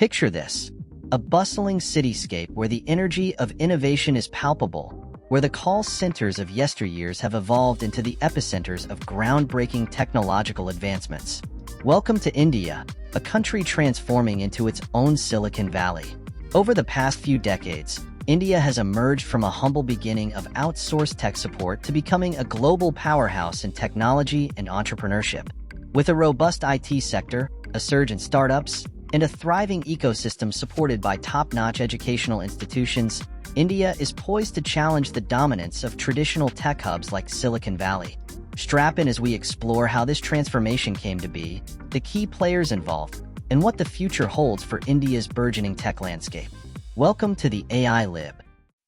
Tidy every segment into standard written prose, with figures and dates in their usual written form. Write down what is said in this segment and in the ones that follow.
Picture this: a bustling cityscape where the energy of innovation is palpable, where the call centers of yesteryears have evolved into the epicenters of groundbreaking technological advancements. Welcome to India, a country transforming into its own Silicon Valley. Over the past few decades, India has emerged from a humble beginning of outsourced tech support to becoming a global powerhouse in technology and entrepreneurship. With a robust IT sector, a surge in startups, and a thriving ecosystem supported by top-notch educational institutions, India is poised to challenge the dominance of traditional tech hubs like Silicon Valley. Strap in as we explore how this transformation came to be, the key players involved, and what the future holds for India's burgeoning tech landscape. Welcome to the AI Lib.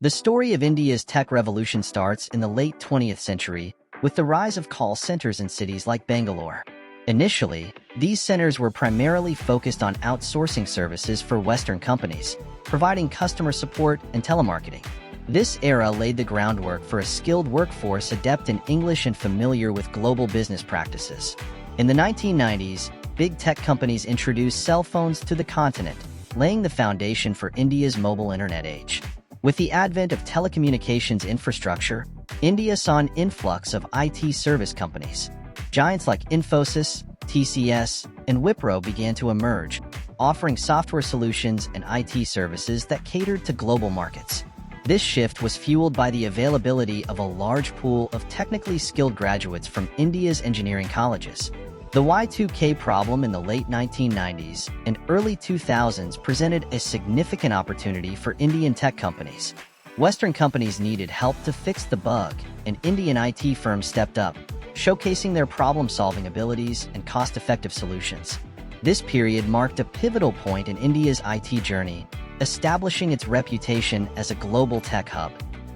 The story of India's tech revolution starts in the late 20th century with the rise of call centers in cities like Bangalore. Initially, these centers were primarily focused on outsourcing services for Western companies, providing customer support and telemarketing. This era laid the groundwork for a skilled workforce adept in English and familiar with global business practices. In the 1990s, big tech companies introduced cell phones to the continent, laying the foundation for India's mobile internet age. With the advent of telecommunications infrastructure, India saw an influx of IT service companies. Giants like Infosys, TCS, and Wipro began to emerge, offering software solutions and IT services that catered to global markets. This shift was fueled by the availability of a large pool of technically skilled graduates from India's engineering colleges. The Y2K problem in the late 1990s and early 2000s presented a significant opportunity for Indian tech companies. Western companies needed help to fix the bug, and Indian IT firms stepped up, showcasing their problem-solving abilities and cost-effective solutions. This period marked a pivotal point in India's IT journey, establishing its reputation as a global tech hub.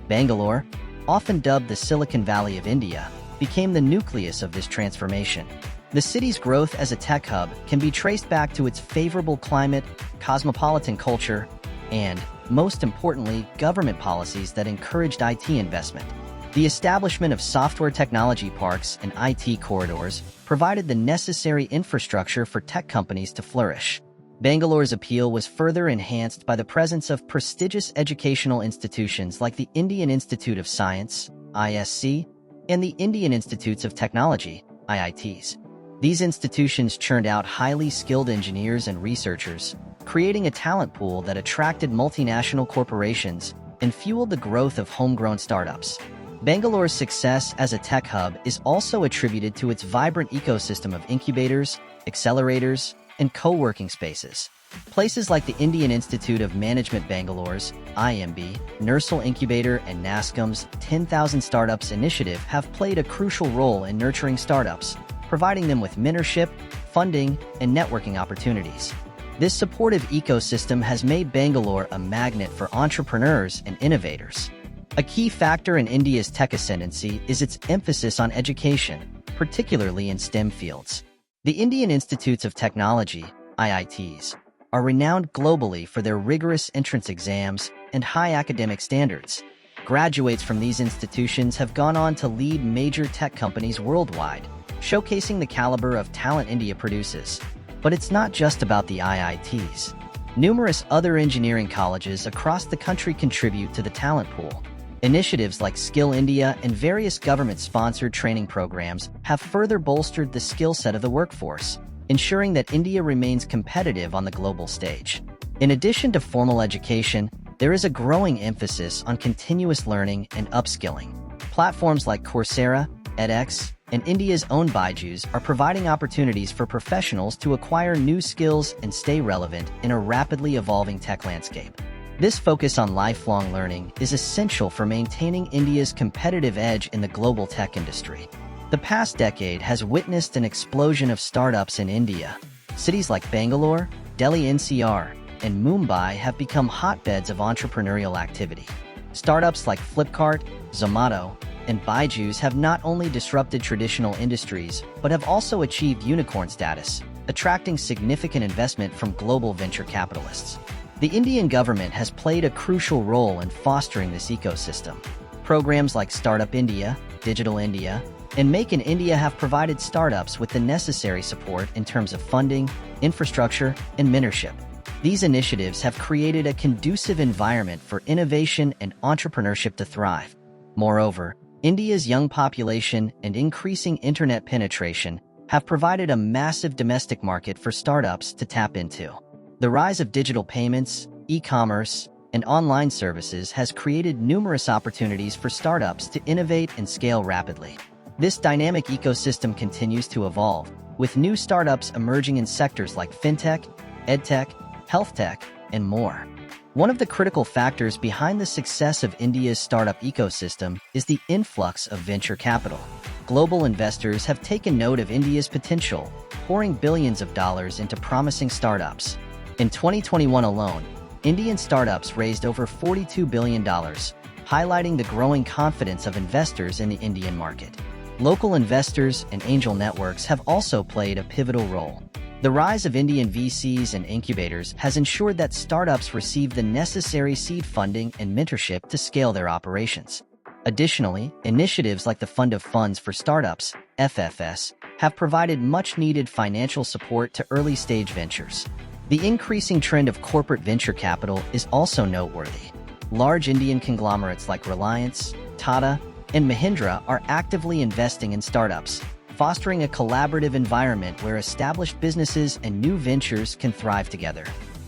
Bangalore, often dubbed the Silicon Valley of India, became the nucleus of this transformation. The city's growth as a tech hub can be traced back to its favorable climate, cosmopolitan culture, and, most importantly, government policies that encouraged IT investment. The establishment of software technology parks and IT corridors provided the necessary infrastructure for tech companies to flourish. Bangalore's appeal was further enhanced by the presence of prestigious educational institutions like the Indian Institute of Science, ISC, and the Indian Institutes of Technology, IITs. These institutions churned out highly skilled engineers and researchers, creating a talent pool that attracted multinational corporations and fueled the growth of homegrown startups. Bangalore's success as a tech hub is also attributed to its vibrant ecosystem of incubators, accelerators, and co-working spaces. Places like the Indian Institute of Management Bangalore's IMB, Nursal Incubator, and NASSCOM's 10,000 Startups Initiative have played a crucial role in nurturing startups, providing them with mentorship, funding, and networking opportunities. This supportive ecosystem has made Bangalore a magnet for entrepreneurs and innovators. A key factor in India's tech ascendancy is its emphasis on education, particularly in STEM fields. The Indian Institutes of Technology, IITs, are renowned globally for their rigorous entrance exams and high academic standards. Graduates from these institutions have gone on to lead major tech companies worldwide, showcasing the caliber of talent India produces. But it's not just about the IITs. Numerous other engineering colleges across the country contribute to the talent pool. Initiatives like Skill India and various government-sponsored training programs have further bolstered the skill set of the workforce, ensuring that India remains competitive on the global stage. In addition to formal education, there is a growing emphasis on continuous learning and upskilling. Platforms like Coursera, edX, and India's own Byju's are providing opportunities for professionals to acquire new skills and stay relevant in a rapidly evolving tech landscape. This focus on lifelong learning is essential for maintaining India's competitive edge in the global tech industry. The past decade has witnessed an explosion of startups in India. Cities like Bangalore, Delhi NCR, and Mumbai have become hotbeds of entrepreneurial activity. Startups like Flipkart, Zomato, and Byju's have not only disrupted traditional industries, but have also achieved unicorn status, attracting significant investment from global venture capitalists. The Indian government has played a crucial role in fostering this ecosystem. Programs like Startup India, Digital India, and Make in India have provided startups with the necessary support in terms of funding, infrastructure, and mentorship. These initiatives have created a conducive environment for innovation and entrepreneurship to thrive. Moreover, India's young population and increasing internet penetration have provided a massive domestic market for startups to tap into. The rise of digital payments, e-commerce, and online services has created numerous opportunities for startups to innovate and scale rapidly. This dynamic ecosystem continues to evolve, with new startups emerging in sectors like fintech, edtech, health tech, and more. One of the critical factors behind the success of India's startup ecosystem is the influx of venture capital. Global investors have taken note of India's potential, pouring billions of dollars into promising startups. In 2021 alone, Indian startups raised over $42 billion, highlighting the growing confidence of investors in the Indian market. Local investors and angel networks have also played a pivotal role. The rise of Indian VCs and incubators has ensured that startups receive the necessary seed funding and mentorship to scale their operations. Additionally, initiatives like the Fund of Funds for Startups, FFS, have provided much-needed financial support to early-stage ventures. The increasing trend of corporate venture capital is also noteworthy. Large Indian conglomerates like Reliance, Tata, and Mahindra are actively investing in startups, fostering a collaborative environment where established businesses and new ventures can thrive together.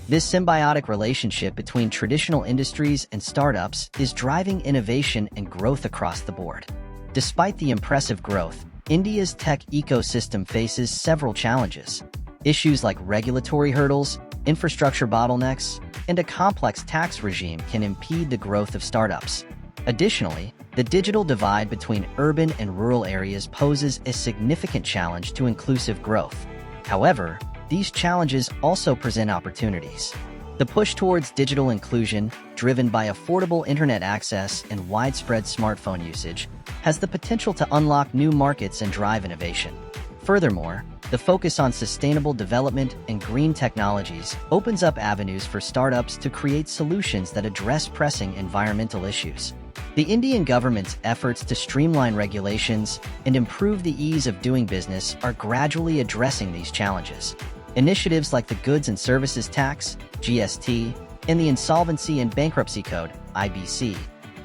This symbiotic relationship between traditional industries and startups is driving innovation and growth across the board. Despite the impressive growth, India's tech ecosystem faces several challenges. Issues like regulatory hurdles, infrastructure bottlenecks, and a complex tax regime can impede the growth of startups. Additionally, the digital divide between urban and rural areas poses a significant challenge to inclusive growth. However, these challenges also present opportunities. The push towards digital inclusion, driven by affordable internet access and widespread smartphone usage, has the potential to unlock new markets and drive innovation. Furthermore, the focus on sustainable development and green technologies opens up avenues for startups to create solutions that address pressing environmental issues. The Indian government's efforts to streamline regulations and improve the ease of doing business are gradually addressing these challenges. Initiatives like the Goods and Services Tax, GST, and the Insolvency and Bankruptcy Code, IBC,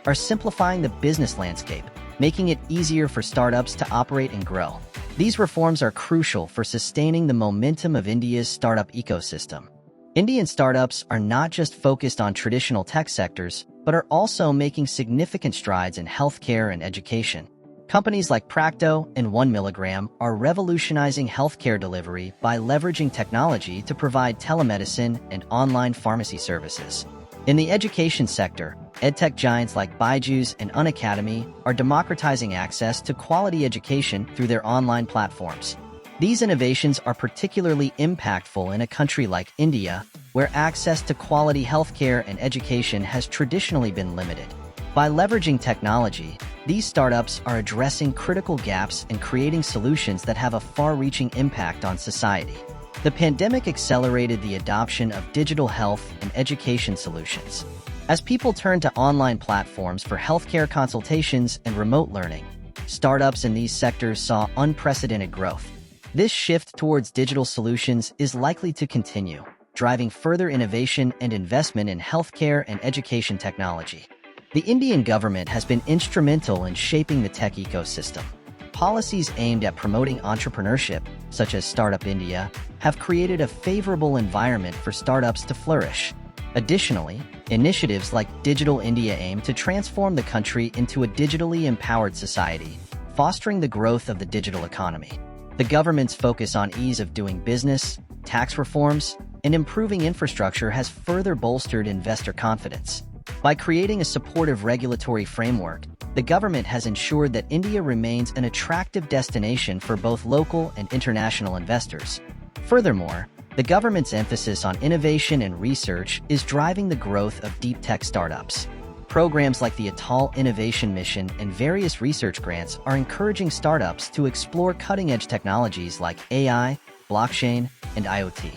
are simplifying the business landscape, making it easier for startups to operate and grow. These reforms are crucial for sustaining the momentum of India's startup ecosystem. Indian startups are not just focused on traditional tech sectors, but are also making significant strides in healthcare and education. Companies like Practo and 1mg are revolutionizing healthcare delivery by leveraging technology to provide telemedicine and online pharmacy services. In the education sector, edtech giants like Byju's and Unacademy are democratizing access to quality education through their online platforms. These innovations are particularly impactful in a country like India, where access to quality healthcare and education has traditionally been limited. By leveraging technology, these startups are addressing critical gaps and creating solutions that have a far-reaching impact on society. The pandemic accelerated the adoption of digital health and education solutions. As people turn to online platforms for healthcare consultations and remote learning, startups in these sectors saw unprecedented growth. This shift towards digital solutions is likely to continue, driving further innovation and investment in healthcare and education technology. The Indian government has been instrumental in shaping the tech ecosystem. Policies aimed at promoting entrepreneurship, such as Startup India, have created a favorable environment for startups to flourish. Additionally, initiatives like Digital India aim to transform the country into a digitally empowered society, fostering the growth of the digital economy. The government's focus on ease of doing business, tax reforms, and improving infrastructure has further bolstered investor confidence. By creating a supportive regulatory framework, the government has ensured that India remains an attractive destination for both local and international investors. Furthermore, the government's emphasis on innovation and research is driving the growth of deep tech startups. Programs like the Atal Innovation Mission and various research grants are encouraging startups to explore cutting-edge technologies like AI, blockchain, and IoT.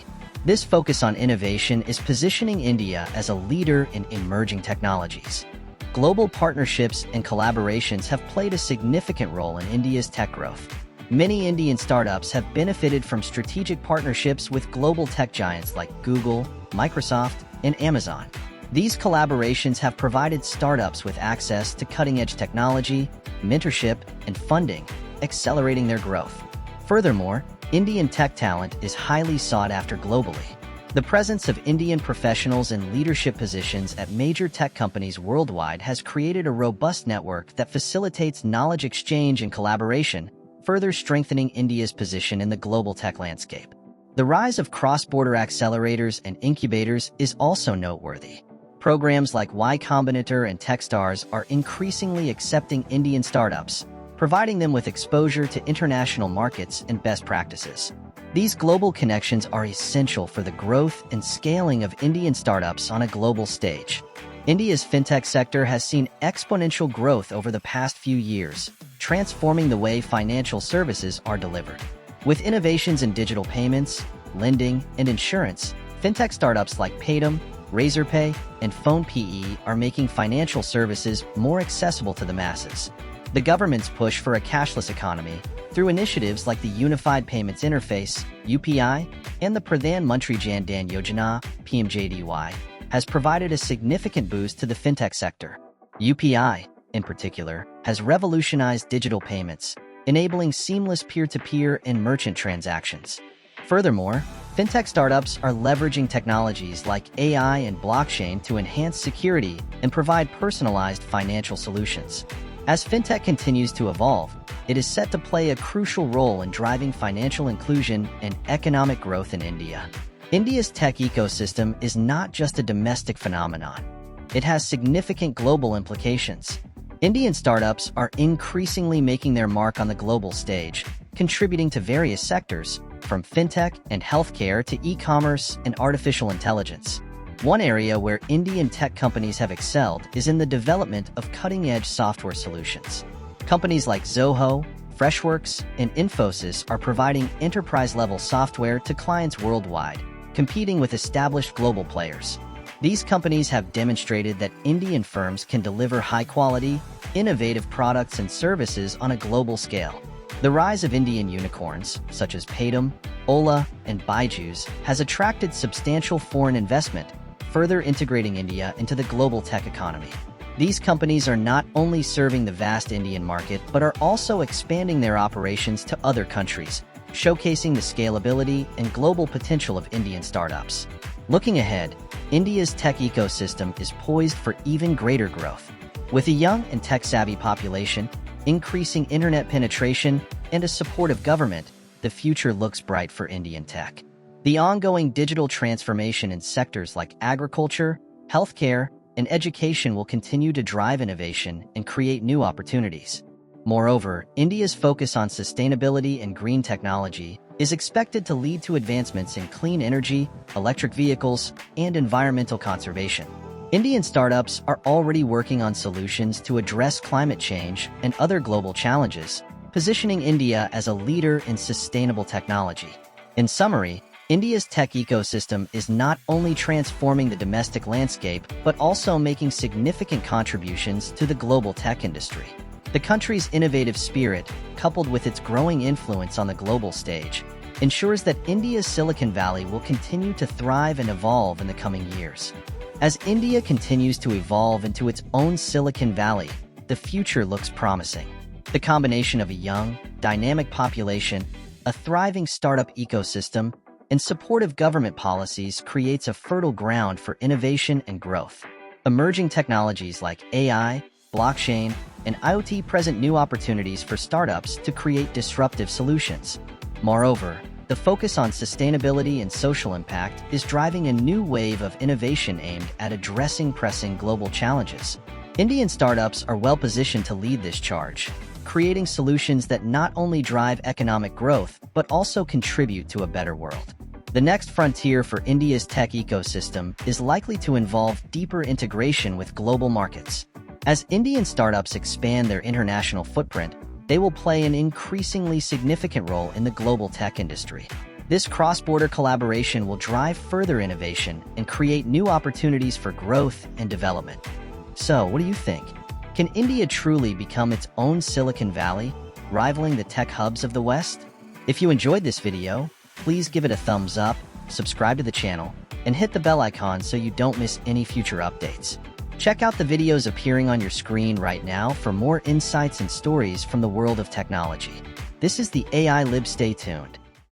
This focus on innovation is positioning India as a leader in emerging technologies. Global partnerships and collaborations have played a significant role in India's tech growth. Many Indian startups have benefited from strategic partnerships with global tech giants like Google, Microsoft, and Amazon. These collaborations have provided startups with access to cutting-edge technology, mentorship, and funding, accelerating their growth. Furthermore, Indian tech talent is highly sought after globally. The presence of Indian professionals in leadership positions at major tech companies worldwide has created a robust network that facilitates knowledge exchange and collaboration, further strengthening India's position in the global tech landscape. The rise of cross-border accelerators and incubators is also noteworthy. Programs like Y Combinator and Techstars are increasingly accepting Indian startups, providing them with exposure to international markets and best practices. These global connections are essential for the growth and scaling of Indian startups on a global stage. India's fintech sector has seen exponential growth over the past few years, transforming the way financial services are delivered. With innovations in digital payments, lending, and insurance, fintech startups like paved, Razorpay, and PhonePe are making financial services more accessible to the masses. The government's push for a cashless economy, through initiatives like the Unified Payments Interface, UPI, and the Pradhan Mantri Jan Dhan Yojana, PMJDY, has provided a significant boost to the fintech sector. UPI, in particular, has revolutionized digital payments, enabling seamless peer-to-peer and merchant transactions. Furthermore, fintech startups are leveraging technologies like AI and blockchain to enhance security and provide personalized financial solutions. As fintech continues to evolve, it is set to play a crucial role in driving financial inclusion and economic growth in India. India's tech ecosystem is not just a domestic phenomenon. It has significant global implications. Indian startups are increasingly making their mark on the global stage, contributing to various sectors, from fintech and healthcare to e-commerce and artificial intelligence. One area where Indian tech companies have excelled is in the development of cutting-edge software solutions. Companies like Zoho, Freshworks, and Infosys are providing enterprise-level software to clients worldwide, competing with established global players. These companies have demonstrated that Indian firms can deliver high-quality, innovative products and services on a global scale. The rise of Indian unicorns, such as paved, Ola, and Byju's, has attracted substantial foreign investment, further integrating India into the global tech economy. These companies are not only serving the vast Indian market, but are also expanding their operations to other countries, showcasing the scalability and global potential of Indian startups. Looking ahead, India's tech ecosystem is poised for even greater growth. With a young and tech-savvy population, increasing internet penetration, and a supportive government, the future looks bright for Indian tech. The ongoing digital transformation in sectors like agriculture, healthcare, and education will continue to drive innovation and create new opportunities. Moreover, India's focus on sustainability and green technology is expected to lead to advancements in clean energy, electric vehicles, and environmental conservation. Indian startups are already working on solutions to address climate change and other global challenges, positioning India as a leader in sustainable technology. In summary, India's tech ecosystem is not only transforming the domestic landscape, but also making significant contributions to the global tech industry. The country's innovative spirit, coupled with its growing influence on the global stage, ensures that India's Silicon Valley will continue to thrive and evolve in the coming years. As India continues to evolve into its own Silicon Valley, the future looks promising. The combination of a young, dynamic population, a thriving startup ecosystem, and supportive government policies creates a fertile ground for innovation and growth. Emerging technologies like AI, blockchain, and IoT present new opportunities for startups to create disruptive solutions. Moreover, the focus on sustainability and social impact is driving a new wave of innovation aimed at addressing pressing global challenges. Indian startups are well positioned to lead this charge, creating solutions that not only drive economic growth, but also contribute to a better world. The next frontier for India's tech ecosystem is likely to involve deeper integration with global markets. As Indian startups expand their international footprint, they will play an increasingly significant role in the global tech industry. This cross-border collaboration will drive further innovation and create new opportunities for growth and development. So, what do you think? Can India truly become its own Silicon Valley? rivaling the tech hubs of the West? If you enjoyed this video, please give it a thumbs up, subscribe to the channel, and hit the bell icon so you don't miss any future updates. Check out the videos appearing on your screen right now for more insights and stories from the world of technology. This is the AI Lib. Stay tuned.